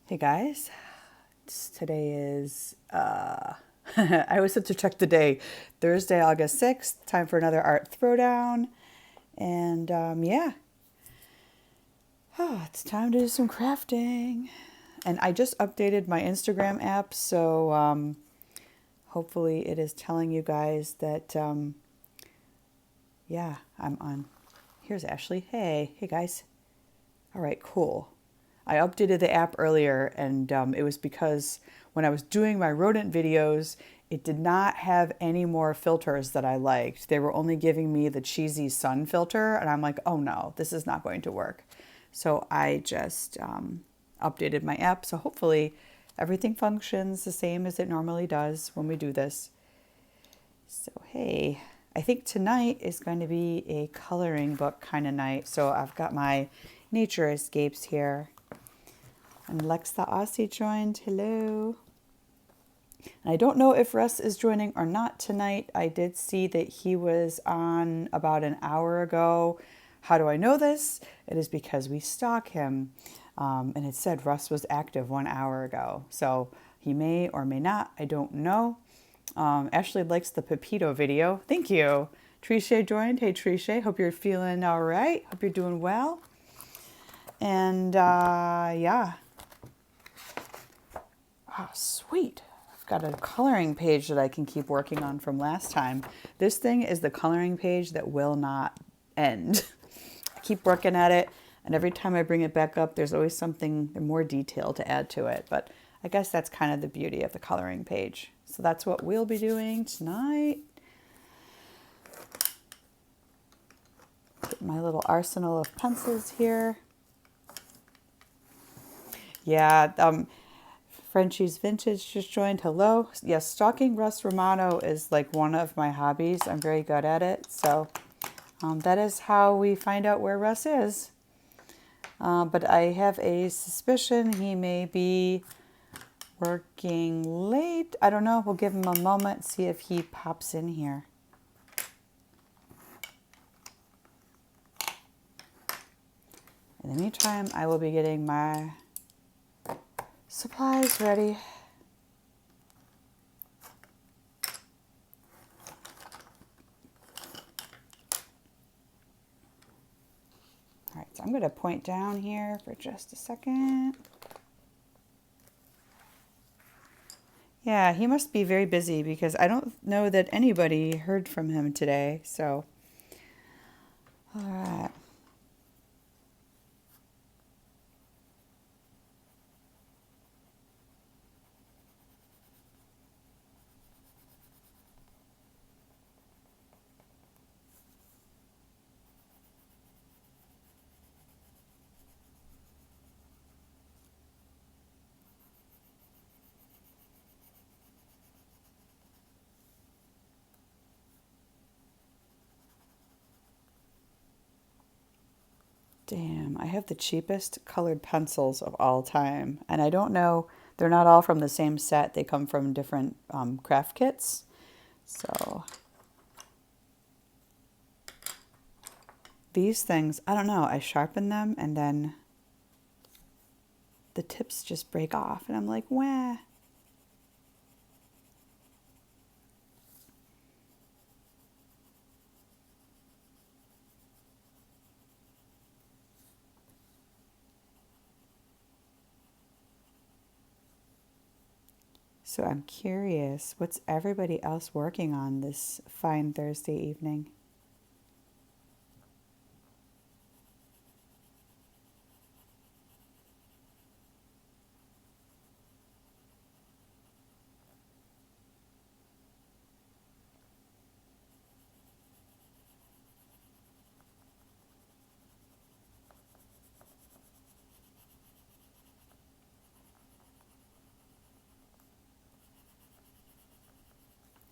Hey guys, today is, I always have to check the day, Thursday, August 6th, time for another art throwdown. And yeah, it's time to do some crafting. And I just updated my Instagram app, so hopefully it is telling you guys that, yeah, I'm on. Here's Ashley. Hey guys. All right, cool. I updated the app earlier, and it was because when I was doing my rodent videos, it did not have any more filters that I liked. They were only giving me the cheesy sun filter, and I'm like, oh no, this is not going to work. So I just updated my app, so hopefully everything functions the same as it normally does when we do this. So hey, I think tonight is going to be a coloring book kind of night. So I've got my Nature Escapes here. And Lex the Aussie joined. Hello. And I don't know if Russ is joining or not tonight. I did see that he was on about an hour ago. How do I know this? It is because we stalk him. And it said Russ was active 1 hour ago. So he may or may not. I don't know. Ashley likes the Pepito video. Thank you. Trisha joined. Hey, Trisha. Hope you're feeling all right. Hope you're doing well. And yeah. Oh, sweet. I've got a coloring page that I can keep working on from last time. This thing is the coloring page that will not end. I keep working at it, and every time I bring it back up, there's always something more detail to add to it. But I guess that's kind of the beauty of the coloring page. So that's what we'll be doing tonight. Get my little arsenal of pencils here. Yeah, Frenchie's Vintage just joined. Hello. Yes, stalking Russ Romano is like one of my hobbies. I'm very good at it. So that is how we find out where Russ is. But I have a suspicion he may be working late. I don't know. We'll give him a moment, see if he pops in here. In the meantime, I will be getting my supplies ready. All right, so I'm going to point down here for just a second. Yeah, he must be very busy because I don't know that anybody heard from him today. So, all right. Damn, I have the cheapest colored pencils of all time. And I don't know, they're not all from the same set. They come from different craft kits. So these things, I don't know, I sharpen them and then the tips just break off. And I'm like, wah. So I'm curious, what's everybody else working on this fine Thursday evening?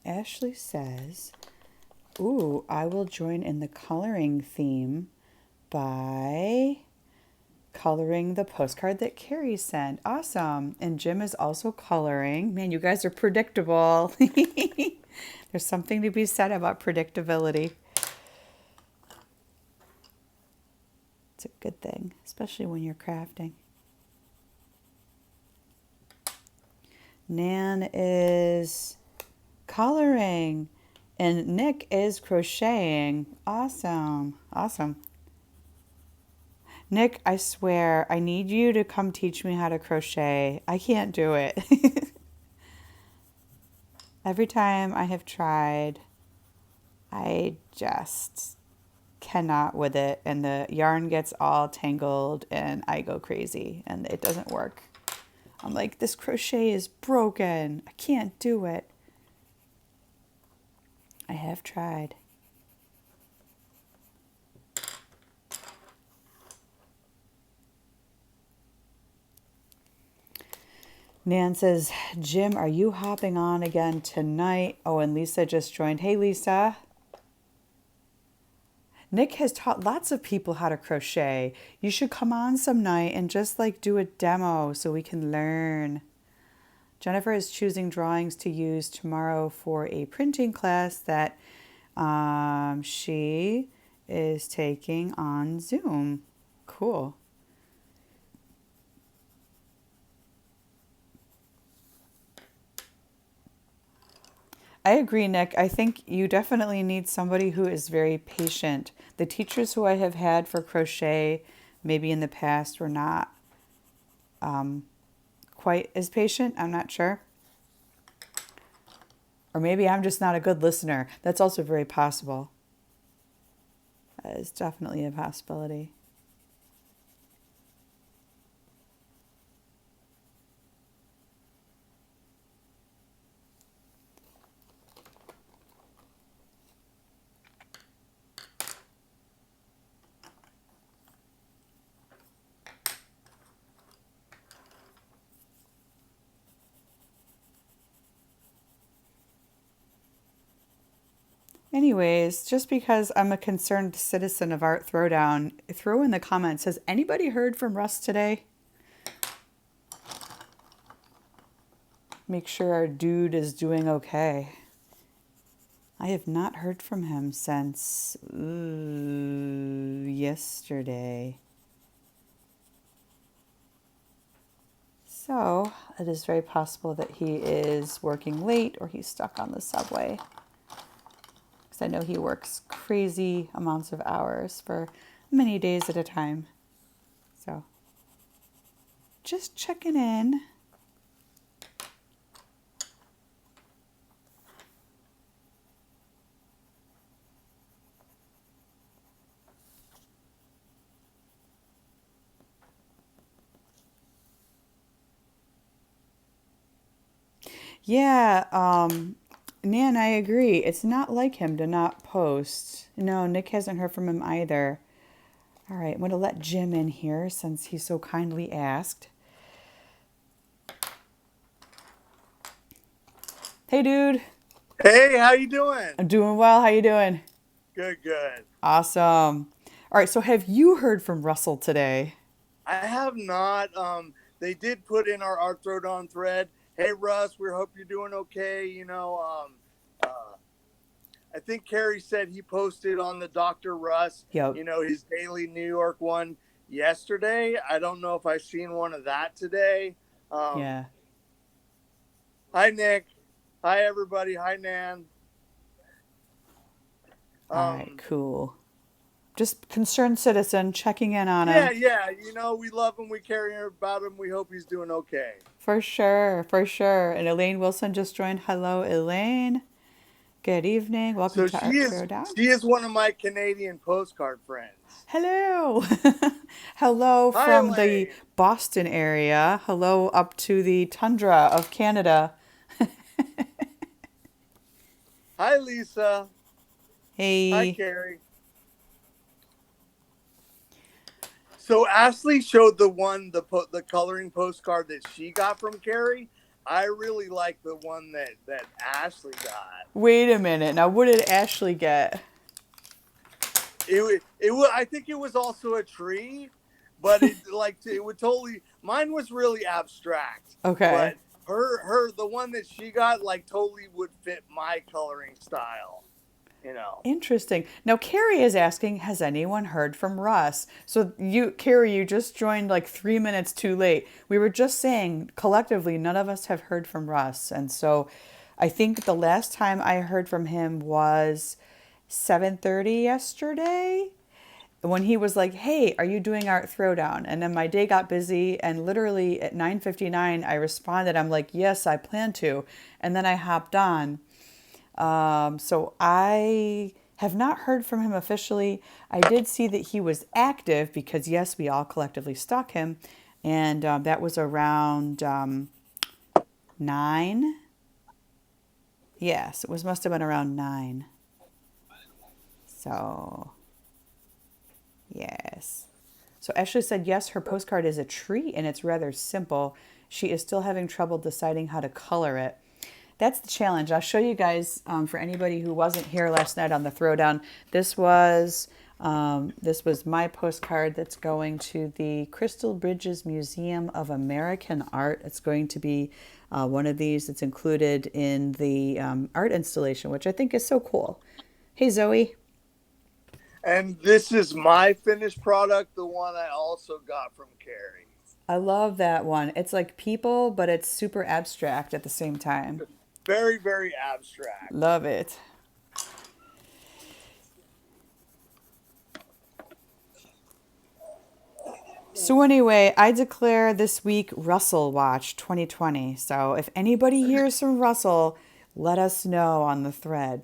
Ashley says, ooh, I will join in the coloring theme by coloring the postcard that Carrie sent. Awesome. And Jim is also coloring. Man, you guys are predictable. There's something to be said about predictability. It's a good thing, especially when you're crafting. Nan is coloring. And Nick is crocheting. Awesome. Awesome. Nick, I swear, I need you to come teach me how to crochet. I can't do it. Every time I have tried, I just cannot with it. And the yarn gets all tangled and I go crazy and it doesn't work. I'm like, this crochet is broken. I can't do it. I have tried. Nan says, Jim, are you hopping on again tonight? Oh, and Lisa just joined. Hey, Lisa. Nick has taught lots of people how to crochet. You should come on some night and just like do a demo so we can learn. Jennifer is choosing drawings to use tomorrow for a printing class that she is taking on Zoom. Cool. I agree, Nick. I think you definitely need somebody who is very patient. The teachers who I have had for crochet, maybe in the past, were not quite as patient. I'm not sure. Or maybe I'm just not a good listener. That's also very possible. That is definitely a possibility. Anyways, just because I'm a concerned citizen of Art Throwdown, throw in the comments, has anybody heard from Russ today? Make sure our dude is doing okay. I have not heard from him since yesterday. So it is very possible that he is working late or he's stuck on the subway. Because I know he works crazy amounts of hours for many days at a time. So just checking in. Yeah, Nan, I agree. It's not like him to not post. No, Nick hasn't heard from him either. All right, I'm going to let Jim in here since he so kindly asked. Hey, dude. Hey, how you doing? I'm doing well. How you doing? Good, good. Awesome. All right, so have you heard from Russell today? I have not. They did put in our Throwdown thread. Hey, Russ, we hope you're doing okay. I think Carrie said he posted on the Dr. Russ, Yep. his daily New York one yesterday. I don't know if I've seen one of that today. Yeah. Hi, Nick. Hi, everybody. Hi, Nan. All right, cool. Just concerned citizen checking in on him. Yeah. We love him. We care about him. We hope he's doing okay. For sure, for sure. And Elaine Wilson just joined. Hello, Elaine. Good evening. Welcome So to Art Throwdown. she is one of my Canadian postcard friends. Hello. Hello Hi, from Elaine. the Boston area. Hello up to the tundra of Canada. Hi, Lisa. Hey. Hi, Carrie. So Ashley showed the coloring postcard that she got from Carrie. I really like the one that Ashley got. Wait a minute. Now, what did Ashley get? I think it was also a tree, but it would totally. Mine was really abstract. Okay. But the one that she got totally would fit my coloring style. you know. Interesting. Now, Carrie is asking, has anyone heard from Russ? So Carrie, you just joined like 3 minutes too late. We were just saying collectively, none of us have heard from Russ. And so I think the last time I heard from him was 7:30 yesterday when he was like, "Hey, are you doing Art Throwdown?" And then my day got busy, and literally at 9:59, I responded. I'm like, "Yes, I plan to," and then I hopped on. So I have not heard from him officially. I did see that he was active because yes, we all collectively stalk him, and that was around 9. Yes, it was must have been around 9. So yes. So Ashley said, yes, her postcard is a tree and it's rather simple. She is still having trouble deciding how to color it. That's the challenge. I'll show you guys for anybody who wasn't here last night on the throwdown. This was my postcard that's going to the Crystal Bridges Museum of American Art. It's going to be one of these that's included in the art installation, which I think is so cool. Hey, Zoe. And this is my finished product, the one I also got from Carrie. I love that one. It's like people, but it's super abstract at the same time. Very, very abstract. Love it. So anyway, I declare this week Russell Watch 2020. So if anybody hears from Russell, let us know on the thread.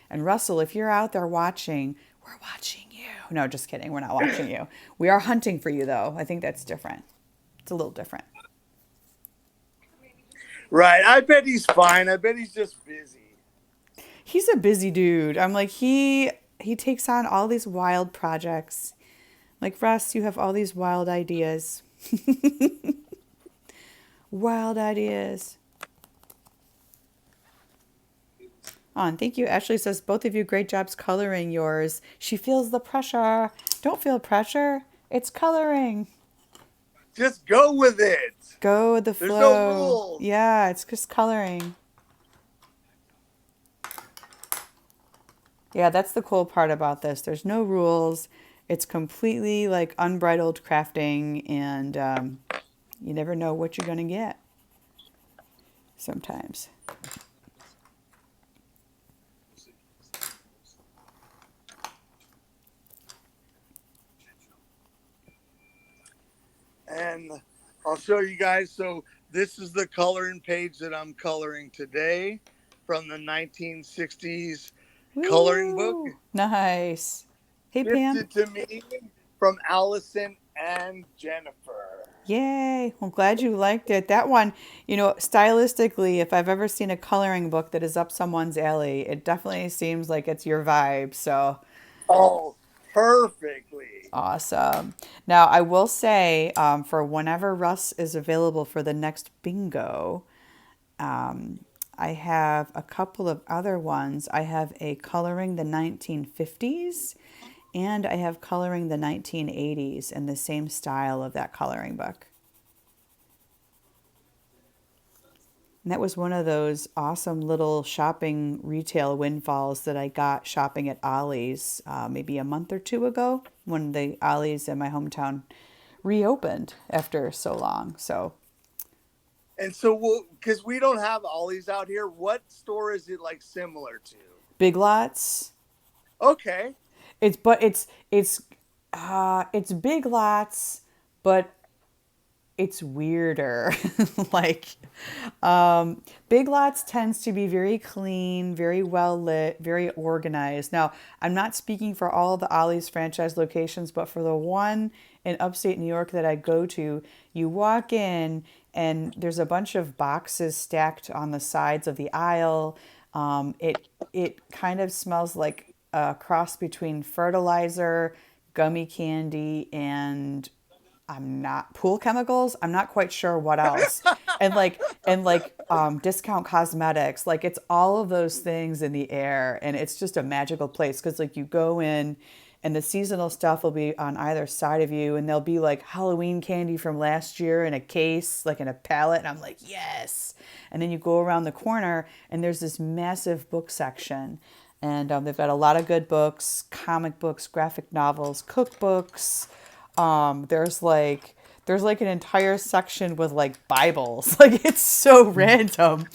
And Russell, if you're out there watching, we're watching you. No, just kidding. We're not watching you. We are hunting for you, though. I think that's different. It's a little different. Right. I bet he's fine. I bet he's just busy. He's a busy dude. I'm like, he takes on all these wild projects. Like, Russ, you have all these wild ideas. Wild ideas. On. Thank you. Ashley says, both of you, great jobs coloring yours. She feels the pressure. Don't feel pressure. It's coloring. Just go with it. Go with the There's no flow. rules. Yeah, it's just coloring. Yeah, that's the cool part about this. There's no rules. It's completely like unbridled crafting, and you never know what you're going to get sometimes. And I'll show you guys. So this is the coloring page that I'm coloring today from the 1960s coloring book. Woo! Nice. Hey, Pam. Gifted to me from Allison and Jennifer. Yay. I'm glad you liked it. That one, stylistically, if I've ever seen a coloring book that is up someone's alley, it definitely seems like it's your vibe. So Oh, perfectly. awesome. Now, I will say for whenever Russ is available for the next bingo, I have a couple of other ones. I have a coloring the 1950s and I have coloring the 1980s in the same style of that coloring book. And that was one of those awesome little shopping retail windfalls that I got shopping at Ollie's maybe a month or two ago when the Ollie's in my hometown reopened after so long. So, And so, because we don't have Ollie's out here, what store is it like similar to? Big Lots. Okay. It's Big Lots, but it's weirder. Like, Big Lots tends to be very clean, very well lit, very organized. Now, I'm not speaking for all the Ollie's franchise locations, but for the one in upstate New York that I go to, you walk in and there's a bunch of boxes stacked on the sides of the aisle. It kind of smells like a cross between fertilizer, gummy candy, and I'm not pool chemicals. I'm not quite sure what else. And discount cosmetics. Like it's all of those things in the air, and it's just a magical place because like you go in and the seasonal stuff will be on either side of you, and there'll be like Halloween candy from last year in a case, like in a pallet, and I'm like, yes. And then you go around the corner and there's this massive book section. And they've got a lot of good books, comic books, graphic novels, cookbooks. There's like an entire section with like Bibles. Like it's so random.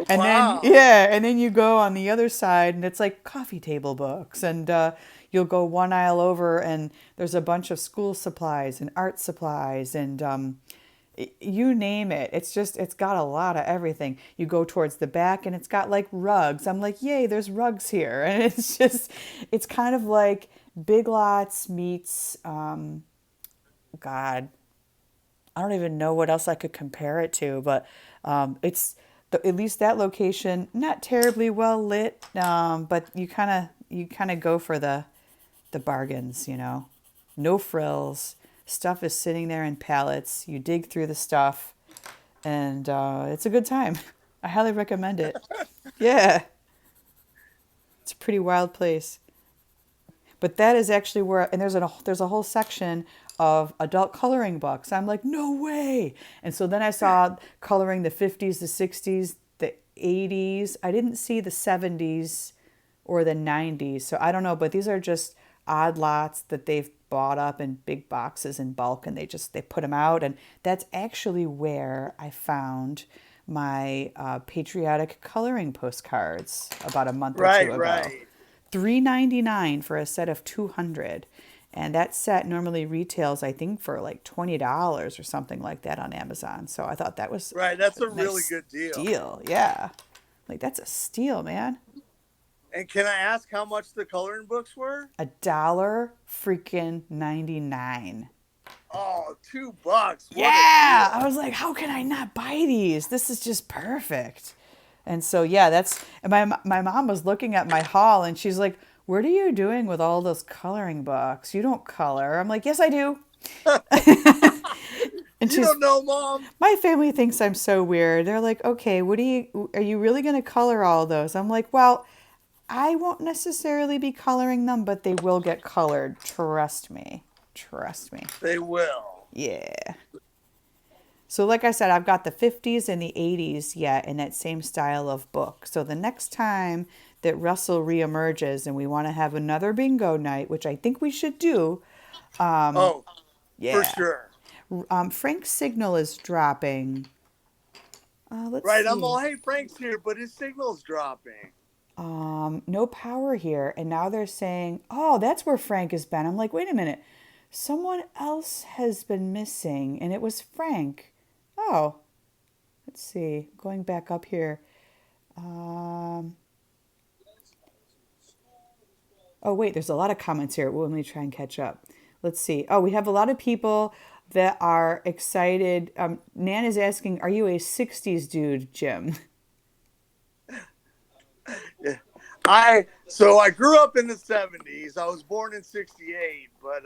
And then Wow. yeah, and then you go on the other side and it's like coffee table books and you'll go one aisle over and there's a bunch of school supplies and art supplies and you name it. It's got a lot of everything. You go towards the back and it's got like rugs. I'm like, yay, there's rugs here. And it's kind of like Big Lots meets, God, I don't even know what else I could compare it to, but at least that location, not terribly well lit, but you kind of go for the bargains, you know. No frills. Stuff is sitting there in pallets. You dig through the stuff, and it's a good time. I highly recommend it. Yeah, it's a pretty wild place. But that is actually where, and there's a whole section of adult coloring books. I'm like, no way. And so then I saw coloring the 50s, the 60s, the 80s. I didn't see the 70s or the 90s. So I don't know, but these are just odd lots that they've bought up in big boxes in bulk and they put them out. And that's actually where I found my patriotic coloring postcards about a month or two Right, ago. right. $3.99 for a set of 200, and that set normally retails I think for like $20 or something like that on Amazon. So I thought that was Right. That's a a really nice good deal. deal. Yeah, like that's a steal, man. And can I ask how much the coloring books were? $1.99. Oh, $2. What a Yeah, I deal. was like, how can I not buy these? This is just perfect. And so yeah, that's and my mom was looking at my haul and she's like, "What are you doing with all those coloring books? You don't color." I'm like, "Yes, I do." And You don't know, Mom? my family thinks I'm so weird. They're like, "Okay, are you really going to color all those?" I'm like, "Well, I won't necessarily be coloring them, but they will get colored. Trust me. Trust me." They will. Yeah. So, like I said, I've got the 50s and the 80s yet in that same style of book. So, the next time that Russell reemerges and we want to have another bingo night, which I think we should do, Oh, for yeah. sure. Frank's signal is dropping. Let's Right. I'm all, see. hey, Frank's here, but his signal's dropping. No power here. And now they're saying, oh, that's where Frank has been. I'm like, wait a minute. Someone else has been missing, and it was Frank. Oh, let's see. Going back up here. Um, oh, wait, there's a lot of comments here. Well, let me try and catch up. Let's see. Oh, we have a lot of people that are excited. Nan is asking, are you a 60s dude, Jim? Yeah. I grew up in the 70s. I was born in 68, but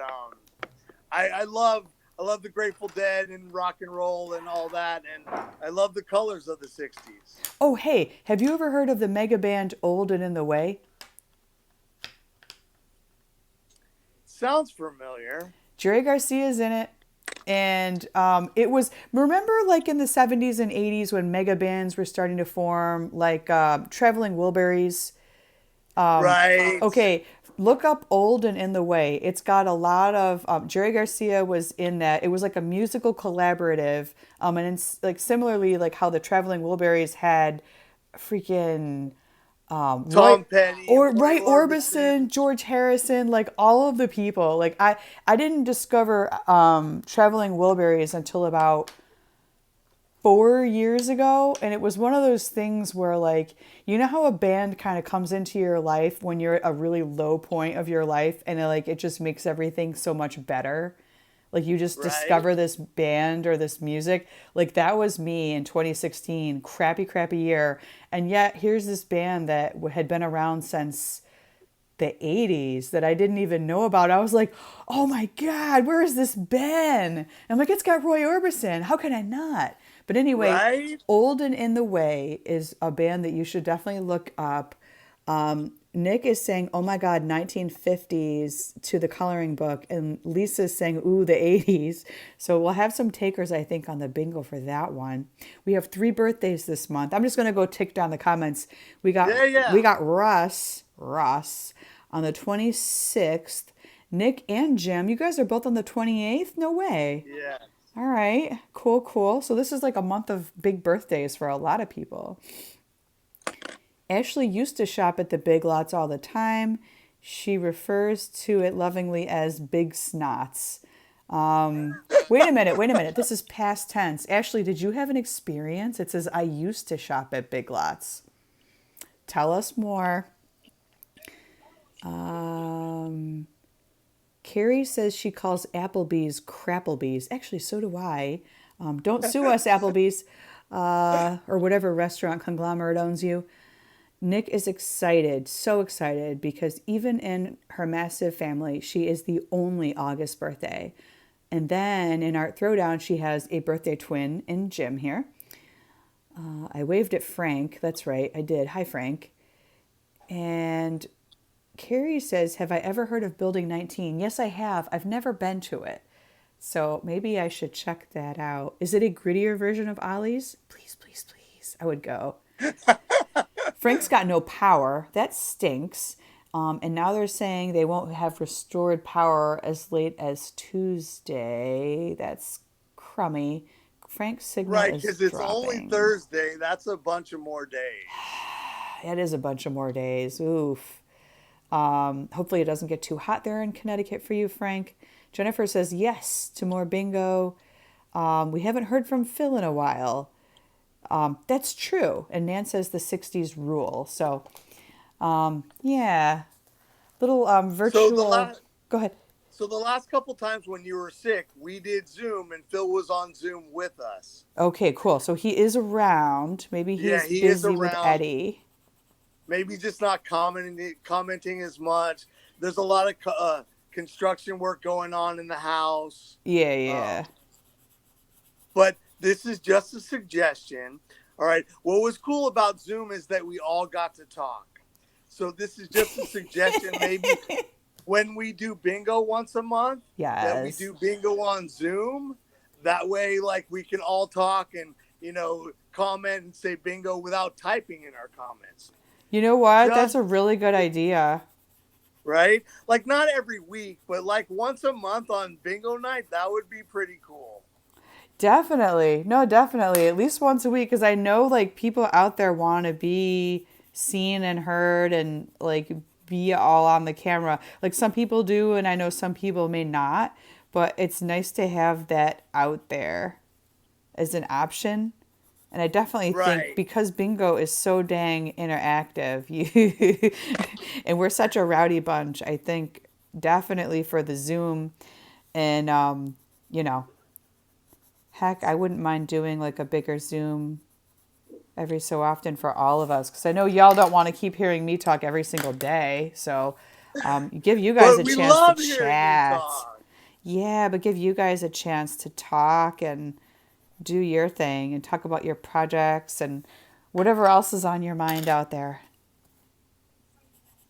I love the Grateful Dead and rock and roll and all that, and I love the colors of the 60s. Oh, hey, have you ever heard of the mega band Old and in the Way? Sounds familiar. Jerry Garcia's in it. And it was, remember like in the 70s and 80s when mega bands were starting to form, like Traveling Wilburys? Right. Okay, look up Old and in the Way. It's got a lot of, Jerry Garcia was in that. It was like a musical collaborative. And it's like similarly, like how the Traveling Wilburys had freaking Roy Tom Petty, or Roy Roy Orbison. Orbison, George Harrison, like all of the people. Like I didn't discover Traveling Wilburys until about 4 years ago, and it was one of those things where like you know how a band kind of comes into your life when you're at a really low point of your life, and it just makes everything so much better. Like you just Right. discover this band or this music. Like that was me in 2016, crappy year. And yet here's this band that had been around since the 80s that I didn't even know about. I was like, oh my God, where has this been? I'm like, it's got Roy Orbison. How can I not? But anyway, Right. Old and in the Way is a band that you should definitely look up. Nick is saying, oh my God, 1950s to the coloring book. And Lisa's saying, ooh, the 80s. So we'll have some takers, I think, on the bingo for that one. We have 3 birthdays this month. I'm just going to go tick down the comments. We got Yeah, we yeah, got Russ on the 26th. Nick and Jim, you guys are both on the 28th? No way. yeah. All right, cool, cool. So this is like a month of big birthdays for a lot of people. Ashley used to shop at the Big Lots all the time. She refers to it lovingly as big snots. Wait a minute, wait a minute. This is past tense. Ashley, did you have an experience? It says, I used to shop at Big Lots. Tell us more. Um, Carrie says she calls Applebee's Crapplebee's. Actually, so do I. Don't sue us, Applebee's, or whatever restaurant conglomerate owns you. Nick is excited, so excited, because even in her massive family, she is the only August birthday. And then in Art Throwdown, she has a birthday twin in Jim here. I waved at Frank. That's right, I did. Hi, Frank. And Carrie says, have I ever heard of Building 19? Yes, I have. I've never been to it. So maybe I should check that out. Is it a grittier version of Ollie's? Please, please, please. I would go. Frank's got no power. That stinks. And now they're saying they won't have restored power as late as Tuesday. That's crummy. Frank's signal Right, is because it's only dropping. Thursday. That's a bunch of more days. It is a bunch of more days. Oof. Hopefully it doesn't get too hot there in Connecticut for you, Frank. Jennifer says yes to more bingo. We haven't heard from Phil in a while. That's true. And Nan says the 60s rule. So, yeah. Little So the virtual. last Go ahead. so the last couple times when you were sick, we did Zoom and Phil was on Zoom with us. Okay, cool. So he is around. Maybe Yeah, he's he is busy with around. Eddie. Maybe just not commenting as much. There's a lot of construction work going on in the house. Yeah, Um, yeah. but this is just a suggestion. All right. What was cool about Zoom is that we all got to talk. So this is just a suggestion. Maybe when we do bingo once a month, that we Yes. do bingo on Zoom. That way, like, we can all talk and, comment and say bingo without typing in our comments. You know what? That's Just a really good idea. right? Like, not every week, but like once a month on bingo night, that would be pretty cool. Definitely. No, definitely. At least once a week because I know like people out there want to be seen and heard and like be all on the camera. Like some people do and I know some people may not, but it's nice to have that out there as an option. And I definitely think Right. because bingo is so dang interactive, you and we're such a rowdy bunch, I think definitely for the Zoom and you know, heck, I wouldn't mind doing like a bigger Zoom every so often for all of us because I know y'all don't want to keep hearing me talk every single day. So give you guys But a we chance to love hearing you chat. talk. Yeah, but give you guys a chance to talk and do your thing and talk about your projects and whatever else is on your mind out there.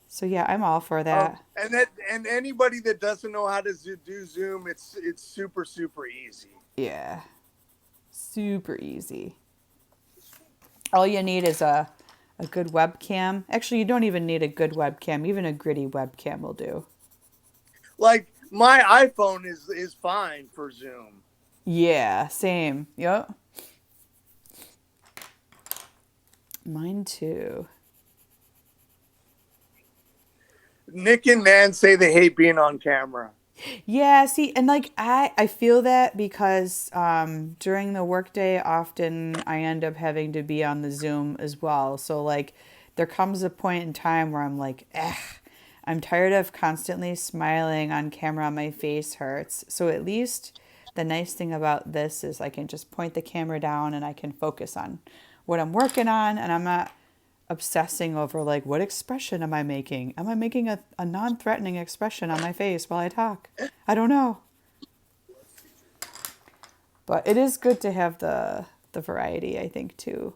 So yeah, I'm all for that. And anybody that doesn't know how to do Zoom, it's super super easy. Yeah, super easy. All you need is a good webcam. Actually, you don't even need a good webcam. Even a gritty webcam will do. Like my iPhone is fine for Zoom. Yeah, same. Yep. Mine too. Nick and Nan say they hate being on camera. Yeah, see, and like I feel that because during the workday often I end up having to be on the Zoom as well. So like there comes a point in time where I'm like, I'm tired of constantly smiling on camera. My face hurts. So at least the nice thing about this is I can just point the camera down and I can focus on what I'm working on and I'm not obsessing over like what expression am I making? Am I making a non-threatening expression on my face while I talk? I don't know. But it is good to have the variety, I think, too.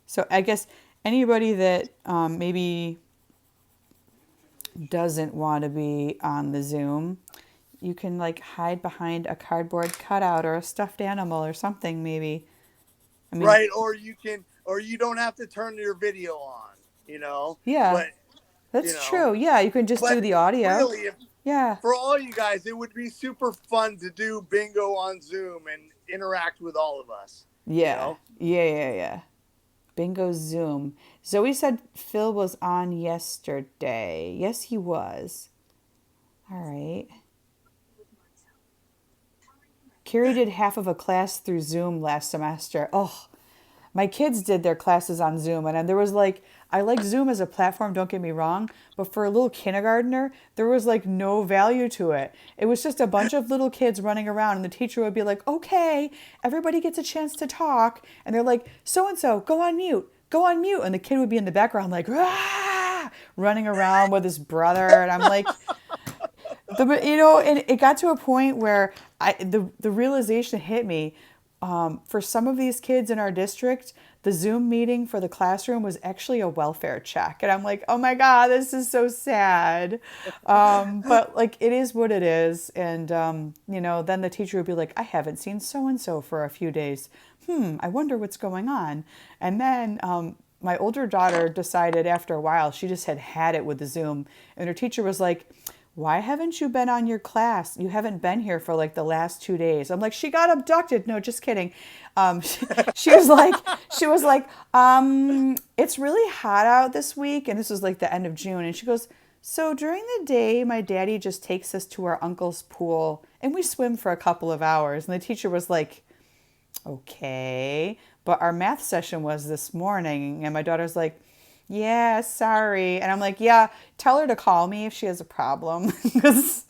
So I guess anybody that maybe doesn't want to be on the Zoom, you can like hide behind a cardboard cutout or a stuffed animal or something maybe. I mean, Right, or you don't have to turn your video on, yeah, but you that's know, true. Yeah, you can just do but the audio. really, if Yeah. for all you guys, it would be super fun to do bingo on Zoom and interact with all of us, you Yeah. know? Yeah. Bingo Zoom. Zoe said Phil was on yesterday. Yes, he was. All right. Carrie did half of a class through Zoom last semester. Oh, my kids did their classes on Zoom, and there was like, I like Zoom as a platform, don't get me wrong, but for a little kindergartner, there was like no value to it. It was just a bunch of little kids running around, and the teacher would be like, okay, everybody gets a chance to talk. And they're like, so and so, go on mute, go on mute. And the kid would be in the background, like, "Rah!" running around with his brother. And I'm like, and it got to a point where the realization hit me. For some of these kids in our district, the Zoom meeting for the classroom was actually a welfare check, and I'm like, oh my god, this is so sad. But like, it is what it is, and then the teacher would be like, I haven't seen so and so for a few days. I wonder what's going on. And then my older daughter decided after a while she just had it with the Zoom, and her teacher was like, why haven't you been on your class? You haven't been here for like the last 2 days. I'm like, she got abducted. No, just kidding. She was like, it's really hot out this week. And this was like the end of June. And she goes, so during the day, my daddy just takes us to our uncle's pool and we swim for a couple of hours. And the teacher was like, okay. But our math session was this morning. And my daughter's like, yeah, sorry. And I'm like, yeah, tell her to call me if she has a problem. Because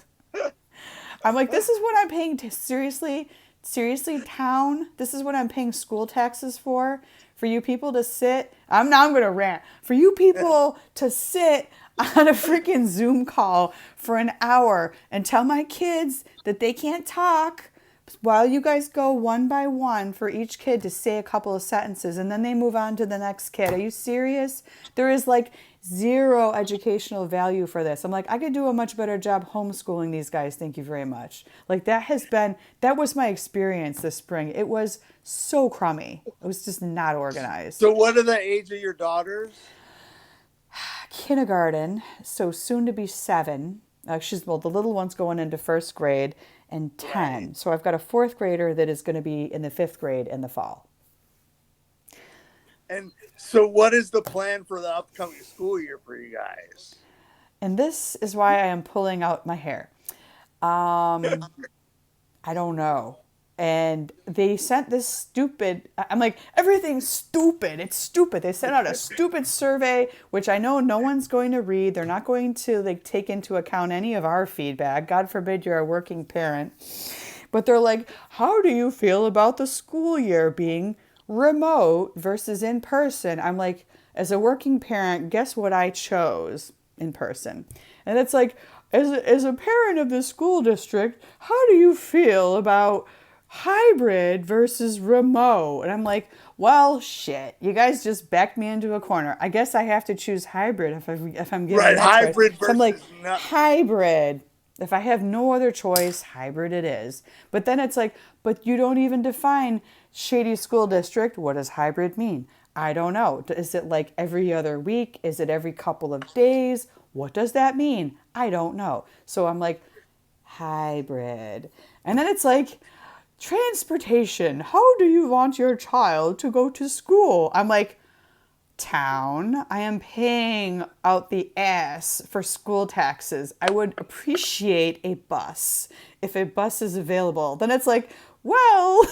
I'm like, this is what I'm paying seriously, town. This is what I'm paying school taxes for you people to sit. I'm going to rant. For you people to sit on a freaking Zoom call for an hour and tell my kids that they can't talk while you guys go one by one for each kid to say a couple of sentences and then they move on to the next kid. Are you serious? There is like zero educational value for this. I'm like, I could do a much better job homeschooling these guys. Thank you very much. Like that was my experience this spring. It was so crummy. It was just not organized. So what are the age of your daughters? Kindergarten, so soon to be 7. The little one's going into first grade, and 10. Right. So I've got a fourth grader that is going to be in the fifth grade in the fall. And so what is the plan for the upcoming school year for you guys? And this is why I am pulling out my hair. I don't know. And they sent this stupid, I'm like, everything's stupid. It's stupid. They sent out a stupid survey, which I know no one's going to read. They're not going to like take into account any of our feedback. God forbid you're a working parent. But they're like, how do you feel about the school year being remote versus in person? I'm like, as a working parent, guess what I chose? In person. And it's like, as a parent of the school district, how do you feel about hybrid versus remote? And I'm like, well, shit, you guys just backed me into a corner. I guess I have to choose hybrid if I'm given Right, that choice. hybrid So I'm like, versus not. hybrid. If I have no other choice, hybrid it is. But then it's like, but you don't even define shady school district. What does hybrid mean? I don't know. Is it like every other week? Is it every couple of days? What does that mean? I don't know. So I'm like, hybrid. And then it's like, transportation. How do you want your child to go to school? I'm like, town. I am paying out the ass for school taxes. I would appreciate a bus if a bus is available. Then it's like, well,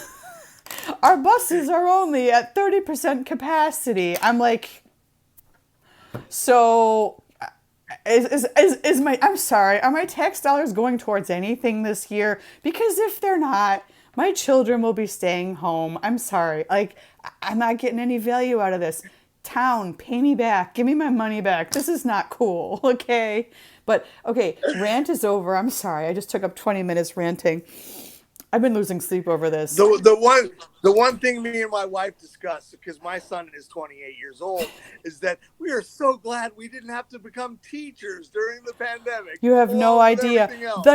our buses are only at 30% capacity. I'm like, so is my, I'm sorry, are my tax dollars going towards anything this year? Because if they're not, my children will be staying home. I'm sorry. Like, I'm not getting any value out of this. Town, pay me back. Give me my money back. This is not cool, okay? But, okay, rant is over. I'm sorry. I just took up 20 minutes ranting. I've been losing sleep over this. The one thing me and my wife discussed, because my son is 28 years old, is that we are so glad we didn't have to become teachers during the pandemic, You have no along with idea everything else.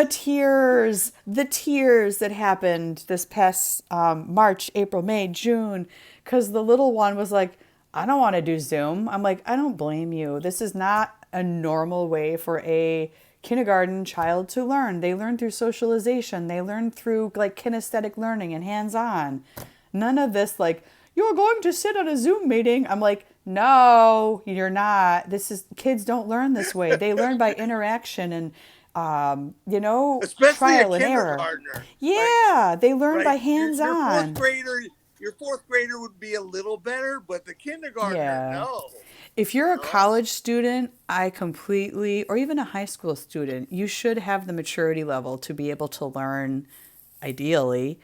the tears that happened this past March, April, May, June, because the little one was like, I don't want to do Zoom. I'm like, I don't blame you. This is not a normal way for a kindergarten child to learn. They learn through socialization. They learn through like kinesthetic learning and hands-on. None of this like, you're going to sit on a Zoom meeting. I'm like, no, you're not. This is kids don't learn this way. They learn by interaction and Especially a trial and error. kindergartner, right? Yeah, they learn Right. by Your fourth hands-on. grader, your fourth grader would be a little better, but the kindergartner, Yeah. no. If You you're a know, college student, I completely, or even a high school student, you should have the maturity level to be able to learn, ideally,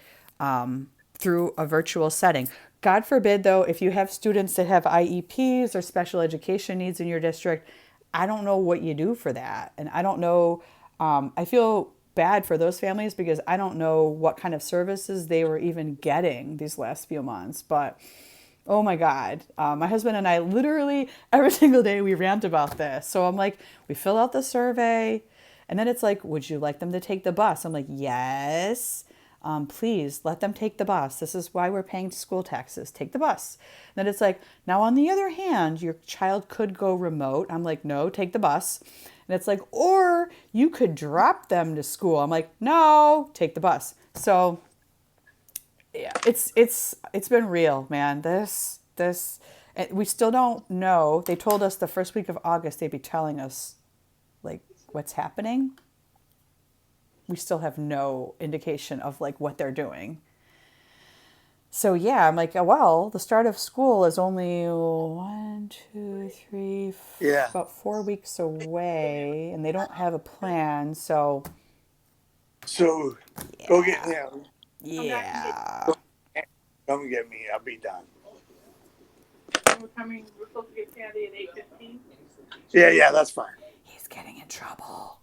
through a virtual setting. God forbid, though, if you have students that have IEPs or special education needs in your district, I don't know what you do for that. And I don't know, I feel bad for those families because I don't know what kind of services they were even getting these last few months. But oh my God. My husband and I literally every single day we rant about this. So I'm like, we fill out the survey. And then it's like, would you like them to take the bus? I'm like, yes. Please let them take the bus. This is why we're paying school taxes. Take the bus. And then it's like, now on the other hand, your child could go remote. I'm like, no, take the bus. And it's like, or you could drop them to school. I'm like, no, take the bus. So yeah, it's been real, man. This we still don't know. They told us the first week of August they'd be telling us like what's happening. We still have no indication of like what they're doing. So yeah, I'm like, well, the start of school is only one, two, three, yeah. about 4 weeks away, and they don't have a plan. So So go get yeah, him. yeah. Come get me. I'll be done. We're supposed to get candy at 8:15. Yeah, that's fine. He's getting in trouble.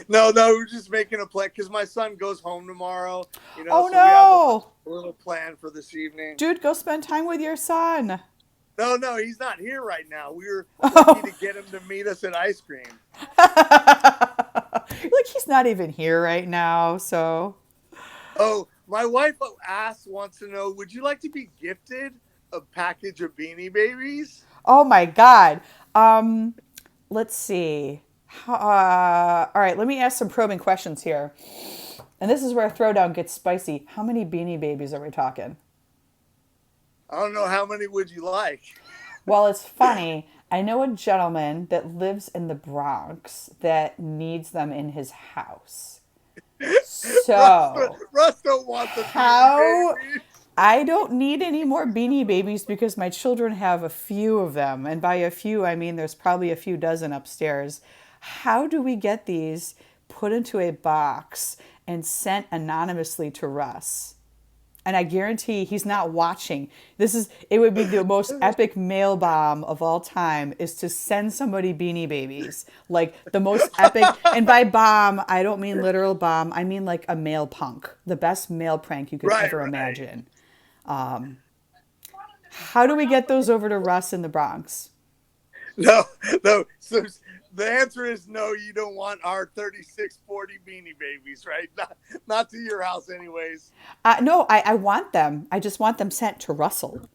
No, we're just making a plan because my son goes home tomorrow. Oh So we have no! a little plan for this evening. Dude, go spend time with your son. No, he's not here right now. We were lucky Oh. to get him to meet us at ice cream. Like he's not even here right now, so. Oh, my wife wants to know, would you like to be gifted a package of Beanie Babies? Oh my God. Let's see. All right, let me ask some probing questions here. And this is where Throwdown gets spicy. How many Beanie Babies are we talking? I don't know, how many would you like? Well, it's funny. I know a gentleman that lives in the Bronx that needs them in his house. So, Russ don't want the Beanie how Babies. I don't need any more Beanie Babies because my children have a few of them. And by a few, I mean there's probably a few dozen upstairs. How do we get these put into a box and sent anonymously to Russ? And I guarantee he's not watching. It would be the most epic mail bomb of all time is to send somebody Beanie Babies. Like the most epic, and by bomb, I don't mean literal bomb. I mean like a mail punk. The best mail prank you could Right. ever imagine. How do we get those over to Russ in the Bronx? No. So the answer is no, you don't want our 3640 Beanie Babies, right? Not to your house anyways. No, I want them. I just want them sent to Russell.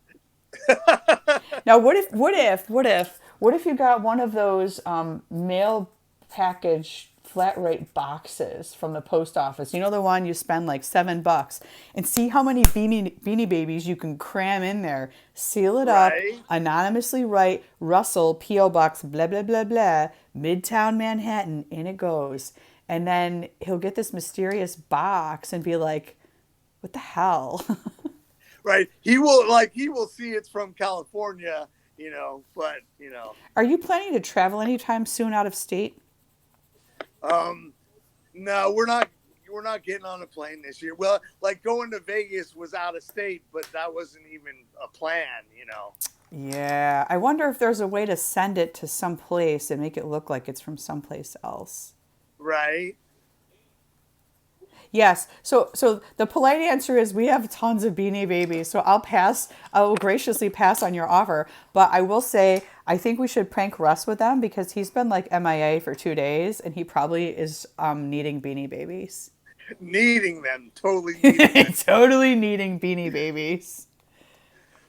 Now, what if you got one of those mail package flat rate boxes from the post office? You know the one you spend like $7 and see how many beanie babies you can cram in there. Seal it up, Right. anonymously write Russell P.O. Box blah blah blah blah, Midtown Manhattan, in it goes. And then he'll get this mysterious box and be like, "What the hell?" Right. He will see it's from California, but Are you planning to travel anytime soon out of state? no, we're not getting on a plane this year. Well, like going to Vegas was out of state, but that wasn't even a plan. Yeah, I wonder if there's a way to send it to some place and make it look like it's from someplace else. Right. Yes. So the polite answer is we have tons of Beanie Babies. So I'll pass. I will graciously pass on your offer. But I will say I think we should prank Russ with them because he's been like MIA for 2 days and he probably is needing Beanie Babies. Needing them, totally needing them. Totally needing Beanie Babies.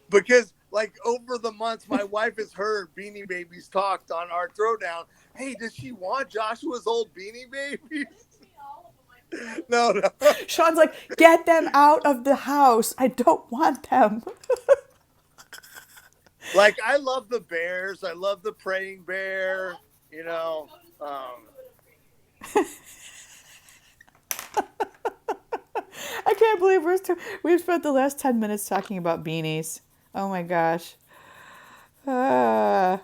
Because like over the months, my wife has heard Beanie Babies talked on our throwdown. Hey, does she want Joshua's old Beanie Babies? No, no. Sean's like, get them out of the house. I don't want them. Like I love the bears. I love the praying bear. You know. I can't believe we've spent the last 10 minutes talking about beanies. Oh my gosh. Uh,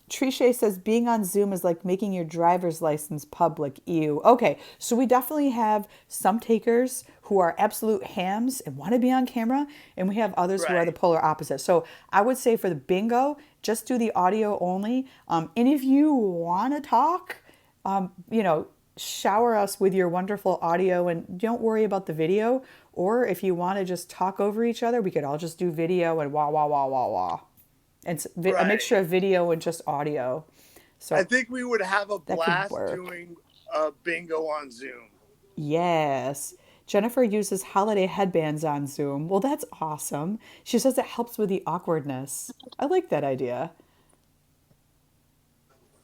Trisha says being on Zoom is like making your driver's license public. Ew. Okay, so we definitely have some takers who are absolute hams and want to be on camera, and we have others who are the Right. polar opposite. So I would say for the bingo, just do the audio only. And if you want to talk, you know, shower us with your wonderful audio and don't worry about the video. Or if you want to just talk over each other, we could all just do video and wah, wah, wah, wah, wah. It's a mixture Right. of video and just audio. I So think we would have a that could blast work. doing a bingo on Zoom. Yes. Jennifer uses holiday headbands on Zoom. Well, that's awesome. She says it helps with the awkwardness. I like that idea.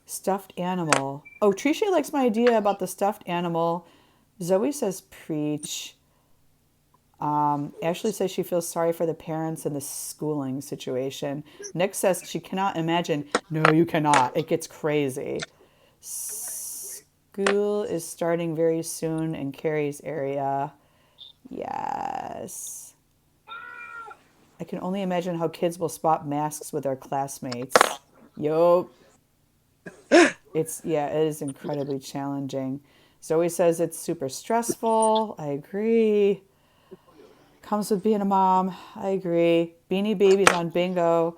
Stuffed animal. Oh, Tricia likes my idea about the stuffed animal. Zoe says preach. Ashley says she feels sorry for the parents in the schooling situation. Nick says she cannot imagine. No, you cannot. It gets crazy. School is starting very soon in Carrie's area. Yes. I can only imagine how kids will swap masks with their classmates. Yup. It is incredibly challenging. Zoe says it's super stressful. I agree. Comes with being a mom. I agree. Beanie Babies on bingo.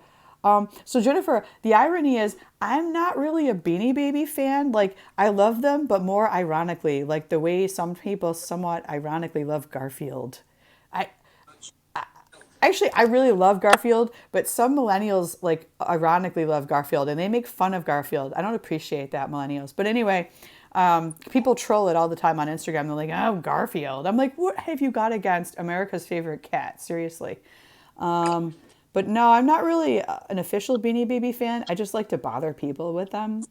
So Jennifer, the irony is I'm not really a Beanie Baby fan. Like I love them, but more ironically, like the way some people somewhat ironically love Garfield. I actually I really love Garfield, but some millennials like ironically love Garfield and they make fun of Garfield. I don't appreciate that, millennials. But anyway, people troll it all the time on Instagram. They're like, "Oh, Garfield." I'm like, "What have you got against America's favorite cat?" Seriously. But no, I'm not really an official Beanie Baby fan. I just like to bother people with them.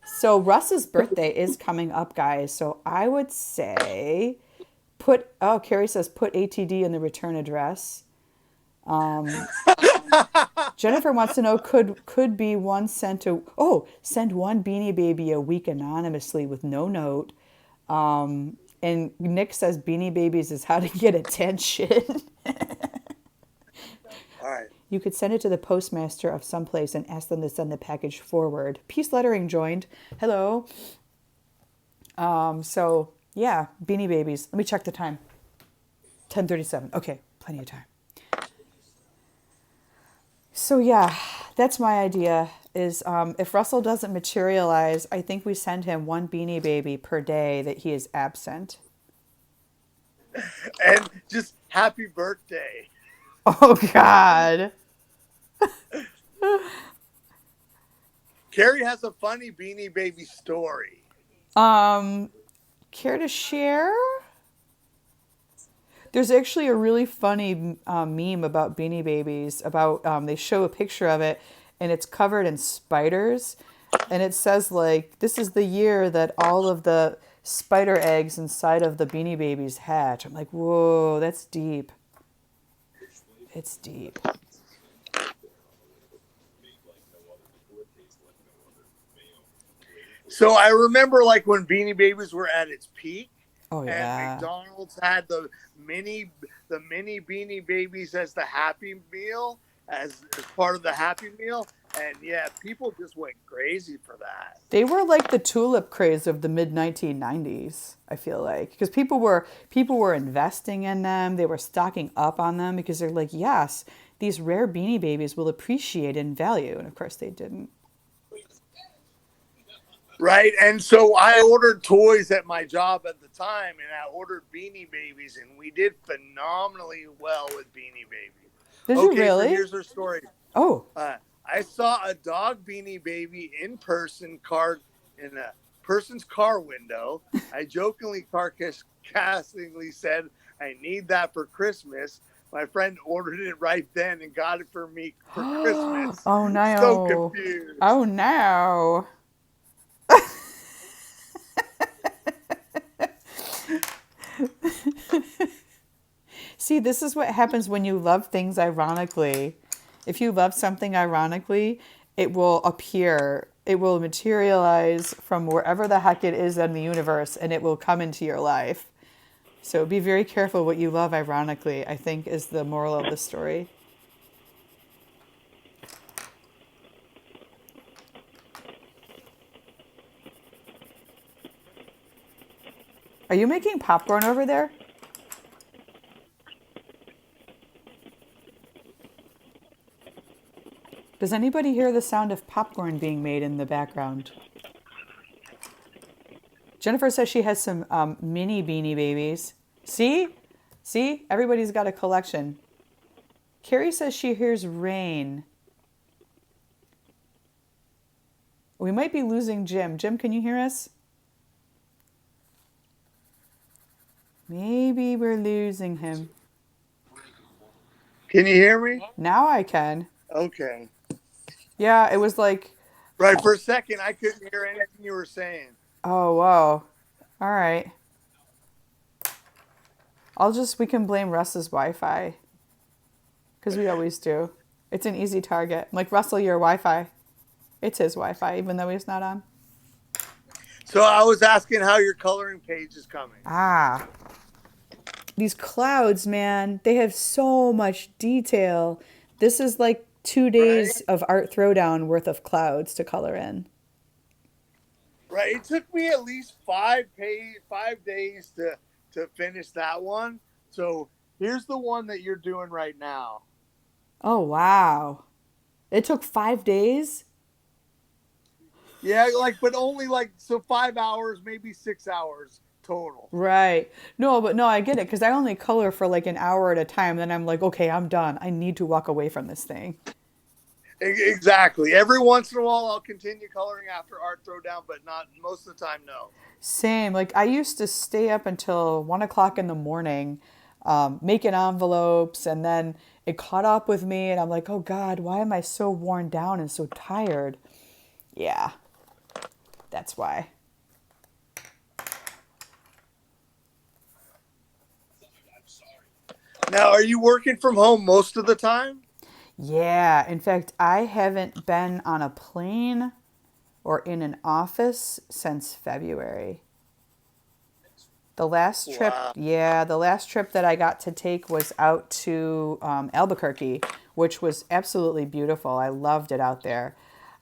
So Russ's birthday is coming up, guys. So I would say Carrie says put ATD in the return address. Jennifer wants to know could be one sent to send one Beanie Baby a week anonymously with no note. And Nick says Beanie Babies is how to get attention. All right. You could send it to the postmaster of some place and ask them to send the package forward. Peace lettering joined. Hello. So yeah, Beanie Babies. Let me check the time. 10:37. Okay, plenty of time. So yeah, that's my idea. Is if Russell doesn't materialize, I think we send him one Beanie Baby per day that he is absent. And just happy birthday. Oh God. Carrie has a funny Beanie Baby story. Care to share? There's actually a really funny meme about Beanie Babies. About they show a picture of it, and it's covered in spiders, and it says like, "This is the year that all of the spider eggs inside of the Beanie Babies hatch." I'm like, whoa, that's deep. It's deep. So I remember like when Beanie Babies were at its peak Oh and yeah. McDonald's had the mini Beanie Babies as the Happy Meal as part of the Happy Meal, and yeah, people just went crazy for that. They were like the tulip craze of the mid 1990s, I feel like, because people were investing in them, they were stocking up on them because they're like, yes, these rare Beanie Babies will appreciate in value, and of course they didn't. Right. And so I ordered toys at my job at the time, and I ordered Beanie Babies, and we did phenomenally well with Beanie Babies. Did you Okay, so really? here's her story. Oh. I saw a dog Beanie Baby in person card in a person's car window. I jokingly, sarcastically said, "I need that for Christmas." My friend ordered it right then and got it for me for Christmas. Oh So no. confused. Oh no. See, this is what happens when you love things ironically. If you love something ironically, it will appear, it will materialize from wherever the heck it is in the universe and it will come into your life. So be very careful what you love ironically, I think is the moral of the story. Are you making popcorn over there? Does anybody hear the sound of popcorn being made in the background? Jennifer says she has some mini Beanie Babies. See? See? Everybody's got a collection. Carrie says she hears rain. We might be losing Jim. Jim, can you hear us? Maybe we're losing him. Can you hear me? Now I can. Okay. Yeah, it was like, Right. For a second, I couldn't hear anything you were saying. oh, whoa. All right. We can blame Russ's Wi Fi because we always do. It's an easy target. I'm like, Russell, your Wi Fi. It's his Wi Fi, even though he's not on. So I was asking how your coloring page is coming. Ah, these clouds, man, they have so much detail. This is like 2 days Right? of Art Throwdown worth of clouds to color in. Right. It took me at least 5 days to finish that one. So here's the one that you're doing right now. Oh, wow. It took 5 days? Yeah, but only so 5 hours, maybe 6 hours total. Right. No, but no, I get it because I only color for like an hour at a time. Then I'm like, okay, I'm done. I need to walk away from this thing. Exactly. Every once in a while, I'll continue coloring after Art Throwdown, but not most of the time. No. Same. Like I used to stay up until 1 o'clock in the morning, making envelopes, and then it caught up with me, and I'm like, oh God, why am I so worn down and so tired? Yeah, that's why. Now, are you working from home most of the time? Yeah, in fact, I haven't been on a plane or in an office since February. Wow. The last trip that I got to take was out to Albuquerque, which was absolutely beautiful. I loved it out there.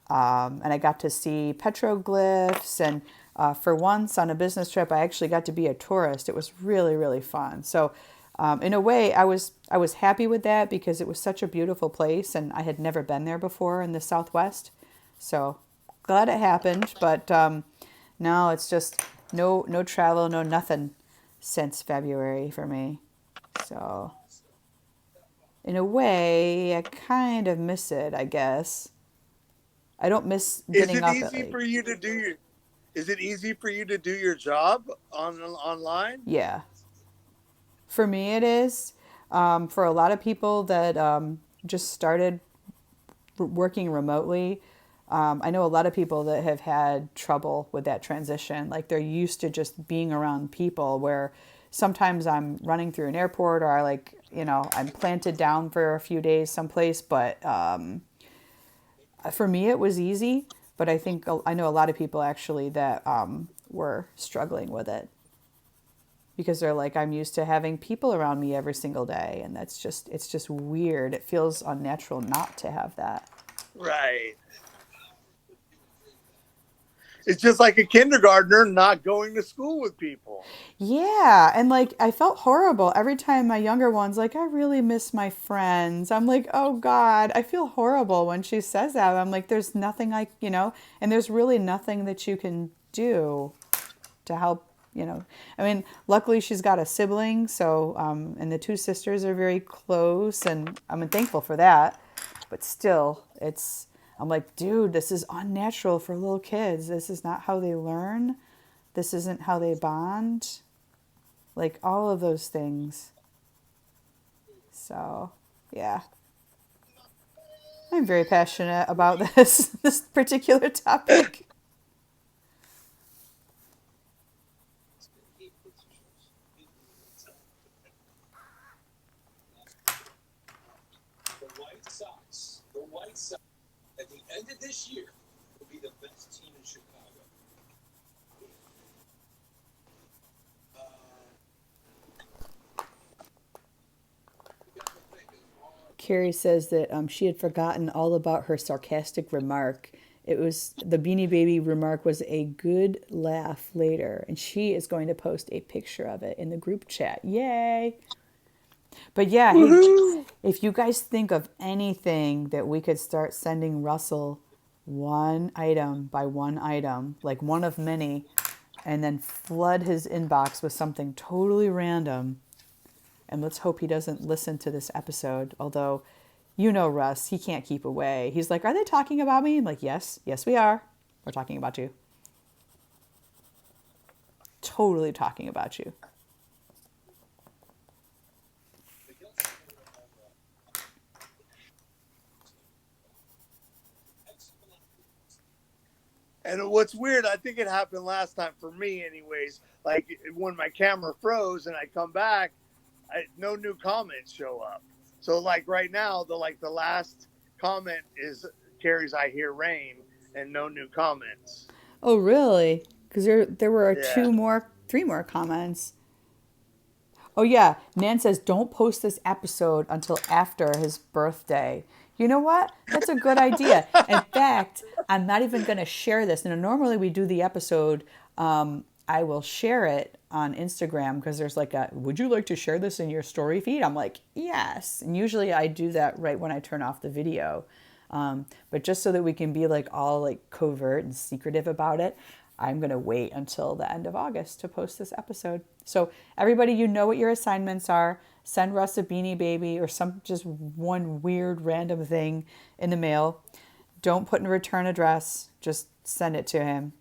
And I got to see petroglyphs. And for once on a business trip, I actually got to be a tourist. It was really, really fun. So, in a way, I was happy with that because it was such a beautiful place, and I had never been there before in the Southwest. So glad it happened, but no, it's just no travel, no nothing since February for me. So in a way, I kind of miss it, I guess. I don't miss Is getting it up at easy like, for you to do your Is it easy for you to do your job online? yeah. For me, it is. For a lot of people that just started working remotely, I know a lot of people that have had trouble with that transition. Like they're used to just being around people where sometimes I'm running through an airport or I'm planted down for a few days someplace. But for me, it was easy. But I know a lot of people actually that were struggling with it because they're like, I'm used to having people around me every single day. And it's just weird. It feels unnatural not to have that. Right. It's just like a kindergartner not going to school with people. Yeah, and like I felt horrible every time my younger one's like, I really miss my friends. I'm like, oh God, I feel horrible when she says that. I'm like, there's nothing and there's really nothing that you can do to help. I mean, luckily she's got a sibling, so and the two sisters are very close, and I'm thankful for that. But still, I'm like, dude, this is unnatural for little kids. This is not how they learn. This isn't how they bond. Like all of those things. So, yeah, I'm very passionate about this particular topic. Carrie says that she had forgotten all about her sarcastic remark. It was the Beanie Baby remark was a good laugh later, and she is going to post a picture of it in the group chat. Yay! But yeah, hey, Woohoo! if you guys think of anything that we could start sending Russell one item by one item, like one of many, and then flood his inbox with something totally random. And let's hope he doesn't listen to this episode. Although, Russ, he can't keep away. He's like, are they talking about me? I'm like, yes, yes, we are. We're talking about you. Totally talking about you. And what's weird, I think it happened last time for me, anyways. Like when my camera froze and I come back, no new comments show up. So like right now, the last comment is Carrie's "I hear rain" and no new comments. Oh, really? Because there were Yeah. three more comments. Oh, yeah. Nan says, don't post this episode until after his birthday. You know what? That's a good idea. In fact, I'm not even going to share this. Normally we do the episode, I will share it on Instagram because there's like would you like to share this in your story feed? I'm like, yes. And usually I do that right when I turn off the video. But just so that we can be like all like covert and secretive about it, I'm going to wait until the end of August to post this episode. So everybody, you know what your assignments are. Send Russ a Beanie Baby or just one weird random thing in the mail. Don't put in a return address. Just send it to him.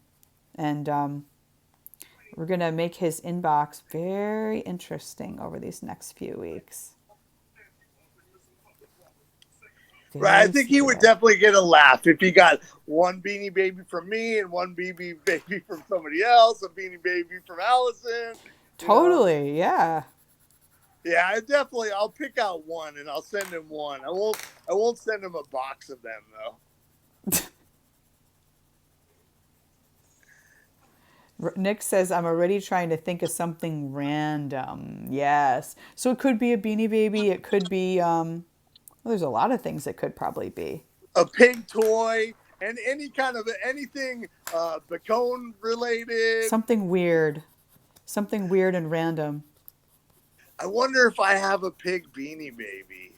And we're going to make his inbox very interesting over these next few weeks. Right. I Very think he would secretive. definitely get a laugh if he got one Beanie Baby from me and one Beanie Baby from somebody else, a Beanie Baby from Allison. You know. Totally, yeah. Yeah, I'll pick out one and I'll send him one. I won't send him a box of them though. Nick says, I'm already trying to think of something random. Yes. So it could be a Beanie Baby. It could be, well, there's a lot of things it could probably be. A pig toy and any kind of anything Bacone related. Something weird. Something weird and random. I wonder if I have a pig Beanie Baby.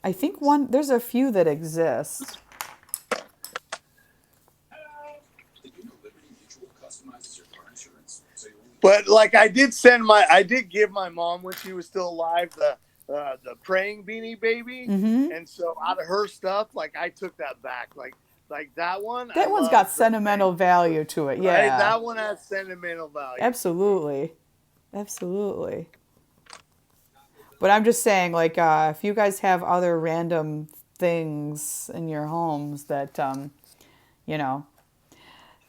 I think there's a few that exist. But like I did give my mom when she was still alive the praying Beanie Baby, Mm-hmm. and so out of her stuff, like I took that back. Like that one, I That one's love got the sentimental value to it. right. Yeah. That one has sentimental value. Absolutely. Absolutely. But I'm just saying, like, if you guys have other random things in your homes that, you know,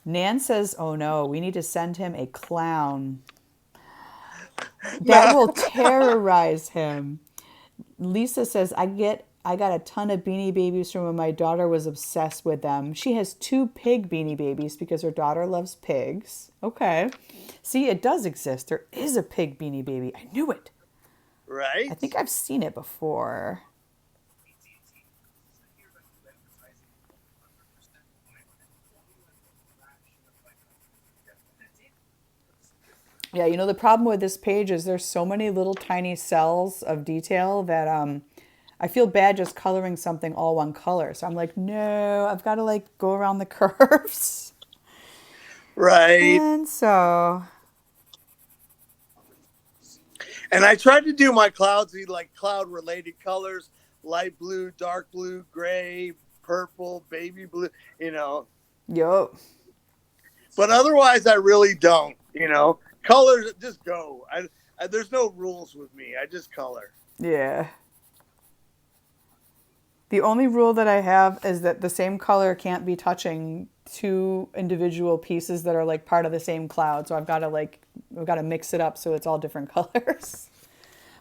Nan says, oh no, we need to send him a clown. That No. will terrorize him. Lisa says, I got a ton of Beanie Babies from when my daughter was obsessed with them. She has 2 pig Beanie Babies because her daughter loves pigs. Okay. See, it does exist. There is a pig Beanie Baby. I knew it. I Right? think I've seen it before. Yeah, you know, the problem with this page is there's so many little tiny cells of detail that I feel bad just coloring something all one color. So I'm like, no, I've got to like go around the curves. Right. And so, And I tried to do my clouds like cloud related colors, light blue, dark blue, gray, purple, baby blue, you know. yup. But otherwise, I really don't, you know. Colors just go. There's no rules with me. I just color. Yeah. The only rule that I have is that the same color can't be touching two individual pieces that are like part of the same cloud. So I've got to mix it up so it's all different colors.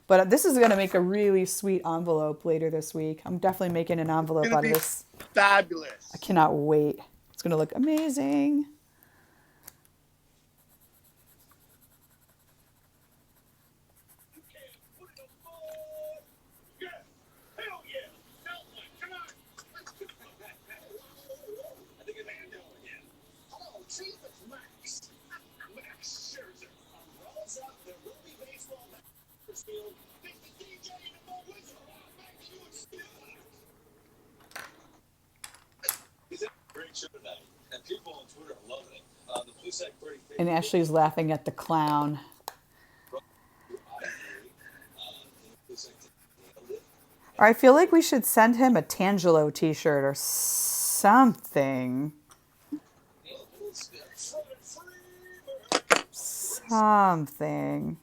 But this is going to make a really sweet envelope later this week. I'm definitely making an It's envelope gonna out of be this. I fabulous. cannot wait. It's going to look amazing. And Ashley's laughing at the clown. Or I feel like we should send him a Tangelo t-shirt or something. Something.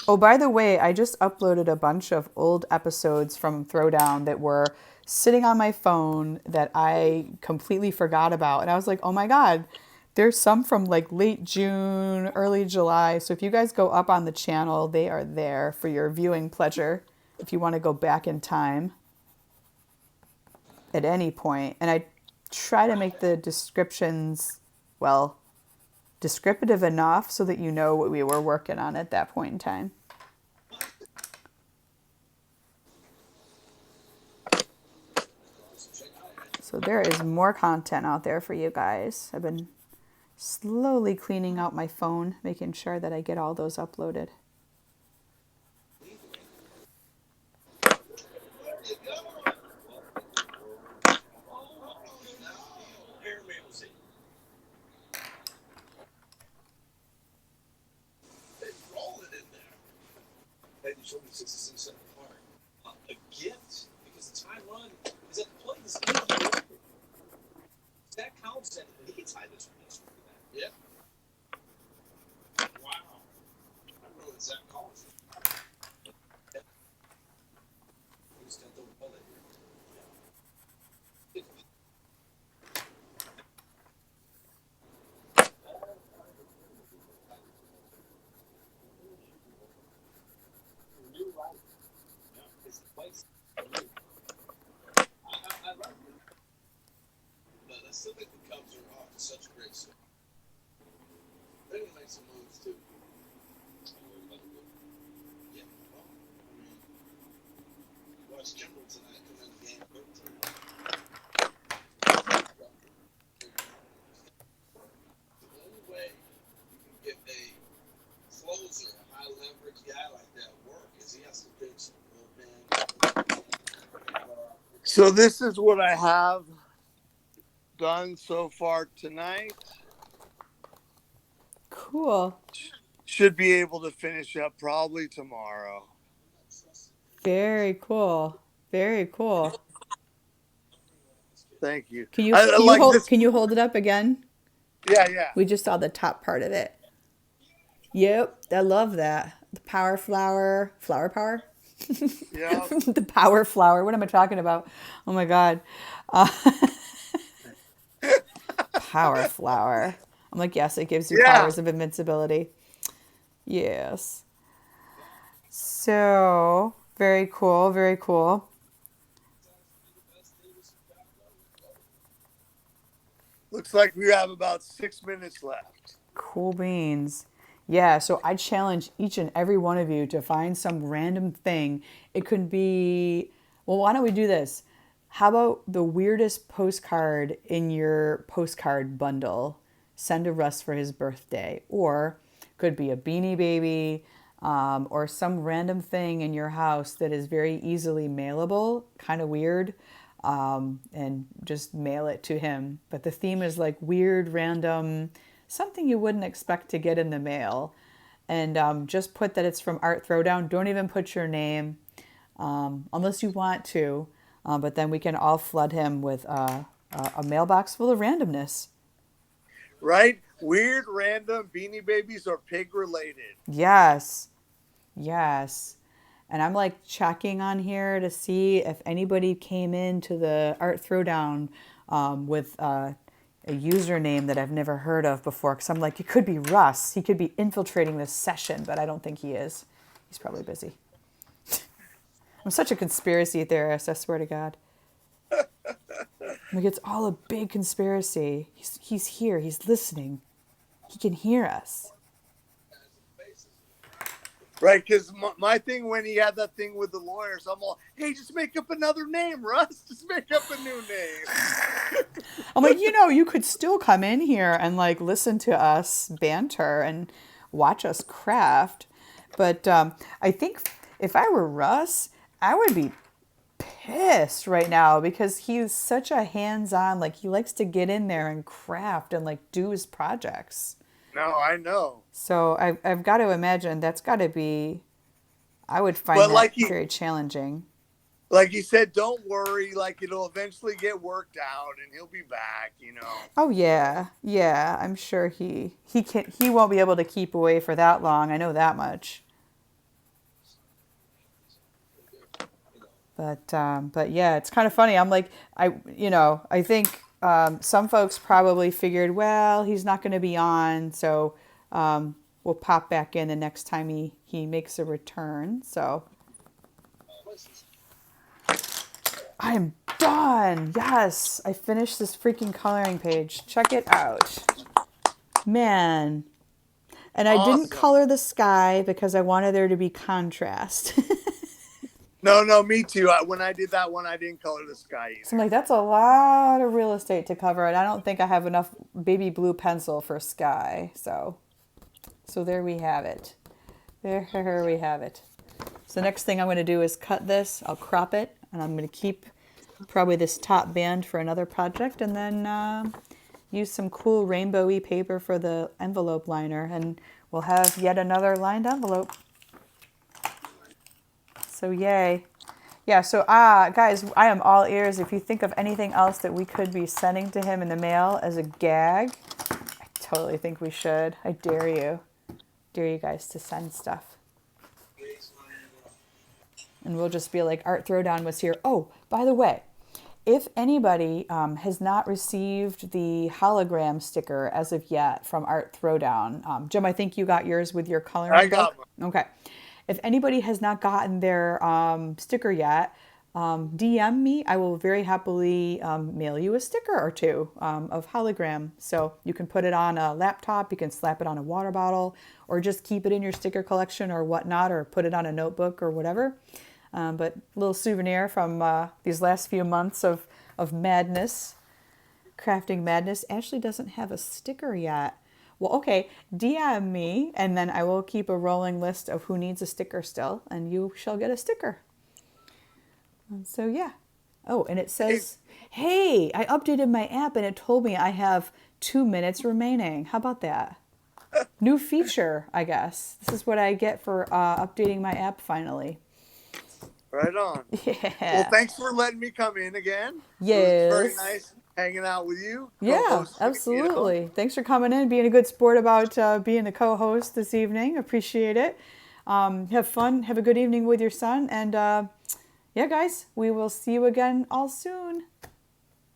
Oh, by the way, I just uploaded a bunch of old episodes from Throwdown that were sitting on my phone that I completely forgot about. And I was like, oh my God, there's some from like late June, early July. So if you guys go up on the channel, they are there for your viewing pleasure if you want to go back in time at any point. And I try to make the descriptions, well, descriptive enough so that you know what we were working on at that point in time. So there is more content out there for you guys. I've been slowly cleaning out my phone, making sure that I get all those uploaded. So this is what I have done so far tonight. Cool. Should be able to finish up probably tomorrow. Very cool. Very cool. Thank you. Can you I can you like hold this. can you hold it up again? Yeah, yeah. We just saw the top part of it. Yep, I love that. The power flower, flower power. Yeah. The power flower. What am I talking about? Oh my God. Power flower. I'm like, yes, it gives you Yeah. powers of invincibility. Yes. So, very cool, very cool. Looks like we have about 6 minutes left. Cool beans. Yeah, so I challenge each and every one of you to find some random thing. It could be, well, why don't we do this? How about the weirdest postcard in your postcard bundle? send to Russ for his birthday. Or could be a Beanie Baby, or some random thing in your house that is very easily mailable, kind of weird, and just mail it to him. But the theme is like weird, random, something you wouldn't expect to get in the mail. And just put that it's from Art Throwdown. Don't even put your name, unless you want to. But then we can all flood him with a mailbox full of randomness. Right? Weird, random Beanie Babies or pig related. Yes. Yes. And I'm like checking on here to see if anybody came into the Art Throwdown with a username that I've never heard of before. Because I'm like, it could be Russ. He could be infiltrating this session, but I don't think he is. He's probably busy. I'm such a conspiracy theorist, I swear to God. Like, it's all a big conspiracy. He's here. He's listening. He can hear us. Right, because my thing when he had that thing with the lawyers, I'm all, hey, just make up another name, Russ. Just make up a new name. I'm like, you could still come in here and like listen to us banter and watch us craft. But I think if I were Russ, I would be pissed right now because he's such a hands-on, like he likes to get in there and craft and like do his projects. No, I know. So I've got to imagine that's got to be, I would find But that very challenging. Like he said, don't worry. Like it'll eventually get worked out, and he'll be back. Oh yeah. I'm sure he won't be able to keep away for that long. I know that much. But yeah, it's kind of funny. I'm like, I think some folks probably figured, well, he's not going to be on, so we'll pop back in the next time he makes a return. So I am done. Yes, I finished this freaking coloring page. Check it out. Man. And I didn't color the sky because I wanted there to be contrast. No, me too. When I did that one, I didn't color the sky either. So I'm like, that's a lot of real estate to cover, and I don't think I have enough baby blue pencil for sky. So there we have it. There we have it. So the next thing I'm going to do is cut this. I'll crop it, and I'm going to keep probably this top band for another project, and then use some cool rainbowy paper for the envelope liner, and we'll have yet another lined envelope. So yay. Yeah, so guys, I am all ears. If you think of anything else that we could be sending to him in the mail as a gag, I totally think we should. I dare you. Dare you guys to send stuff. And we'll just be like, Art Throwdown was here. Oh, by the way, if anybody has not received the hologram sticker as of yet from Art Throwdown, Jim, I think you got yours with your coloring book. I got one. Okay. If anybody has not gotten their sticker yet, DM me. I will very happily mail you a sticker or two of hologram. So you can put it on a laptop, you can slap it on a water bottle, or just keep it in your sticker collection or whatnot, or put it on a notebook or whatever. But a little souvenir from these last few months of madness, crafting madness. Ashley doesn't have a sticker yet. Well, okay, DM me, and then I will keep a rolling list of who needs a sticker still, and you shall get a sticker. And so, yeah. Oh, and it says, hey, I updated my app, and it told me I have 2 minutes remaining. How about that? New feature, I guess. This is what I get for updating my app finally. Right on. Yeah. Well, thanks for letting me come in again. Yes. It was very nice hanging out with you. Yeah, absolutely. Thanks for coming in, being a good sport about being the co-host this evening. Appreciate it. Have fun. Have a good evening with your son. And yeah, guys, we will see you again all soon.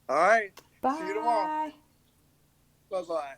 All right. Bye. See you tomorrow. Bye-bye.